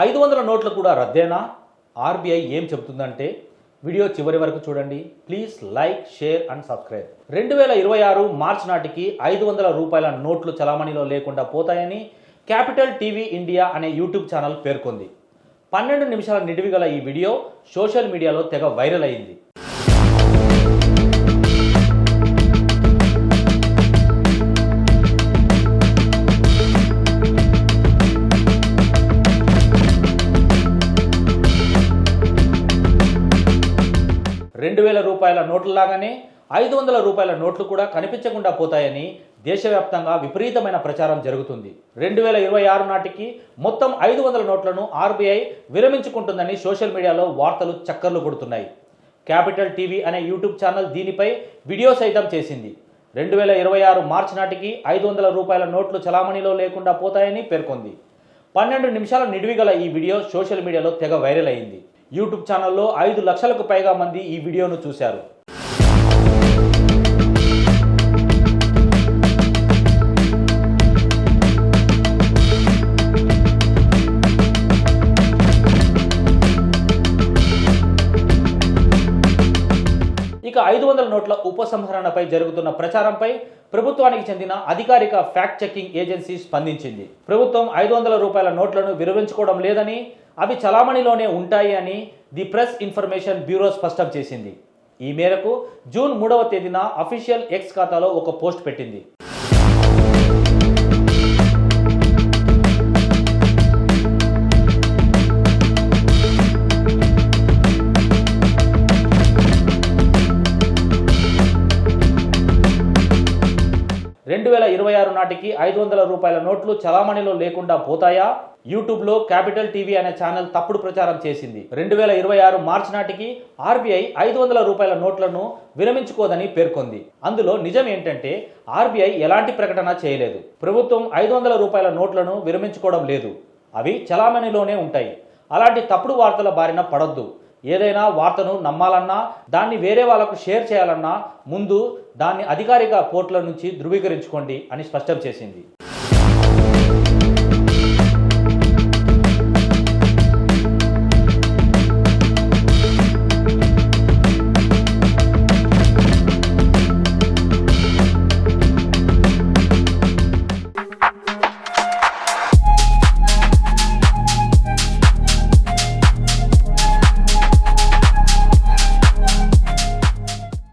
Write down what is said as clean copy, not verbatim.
500 నోట్లు కూడా రద్దేనా? ఆర్బీఐ ఏం చెబుతుందంటే వీడియో చివరి వరకు చూడండి. Please like, share and subscribe. 2026 మార్చి నాటికి 500 రూపాయల నోట్లు చలామణిలో లేకుండా పోతాయని క్యాపిటల్ టీవీ ఇండియా అనే యూట్యూబ్ ఛానల్ పేర్కొంది. 12 నిమిషాల నిడివి గల ఈ వీడియో సోషల్ మీడియాలో తెగ వైరల్ అయింది. రూపాయల నోట్లలాగానే 500 రూపాయల నోట్లు కూడా కనిపించకుండా పోతాయని దేశవ్యాప్తంగా విపరీతమైన ప్రచారం జరుగుతుంది. 2026 నాటికి మొత్తం 500 నోట్లను ఆర్బీఐ విరమించుకుంటుందని సోషల్ మీడియాలో వార్తలు చక్కర్లు కొడుతున్నాయి. క్యాపిటల్ టీవీ అనే యూట్యూబ్ ఛానల్ దీనిపై వీడియో సైతం చేసింది. 2026 మార్చి నాటికి 500 రూపాయల నోట్లు చలామణిలో లేకుండా పోతాయని పేర్కొంది. 12 నిమిషాల నిడివి గల ఈ వీడియో సోషల్ మీడియాలో తెగ వైరల్ అయింది. యూట్యూబ్ ఛానల్లో 5 లక్షలకు పైగా మంది ఈ వీడియోను చూశారు. ఇక 500 నోట్ల ఉపసంహరణపై జరుగుతున్న ప్రచారంపై ప్రభుత్వానికి చెందిన అధికారిక ఫ్యాక్ట్ చెకింగ్ ఏజెన్సీ స్పందించింది. ప్రభుత్వం 500 రూపాయల నోట్లను విరమించుకోవడం లేదని, అవి చలామణిలోనే ఉంటాయి అని ది ప్రెస్ ఇన్ఫర్మేషన్ బ్యూరో స్పష్టం చేసింది. ఈ మేరకు జూన్ 3వ తేదీన అఫీషియల్ ఎక్స్ ఖాతాలో ఒక పోస్ట్ పెట్టింది. నాటికి 500 రూపాయల నోట్లు చలామణిలో లేకుండా పోతాయా? యూట్యూబ్లో క్యాపిటల్ టీవీ అనే ఛానల్ తప్పుడు ప్రచారం చేసింది. 2026 మార్చి నాటికి ఆర్బీఐ 500 రూపాయల నోట్లను విరమించుకోదని పేర్కొంది. అందులో నిజం ఏంటంటే ఆర్బీఐ ఎలాంటి ప్రకటన చేయలేదు. ప్రభుత్వం 500 రూపాయల నోట్లను విరమించుకోవడం లేదు, అవి చలామణిలోనే ఉంటాయి. అలాంటి తప్పుడు వార్తల బారిన పడొద్దు. ఏదైనా వార్తను నమ్మాలన్నా, దాన్ని వేరే వాళ్ళకు షేర్ చేయాలన్నా ముందు దాన్ని అధికారిక పోర్టల్ నుంచి ధృవీకరించుకోండి అని స్పష్టం చేసింది.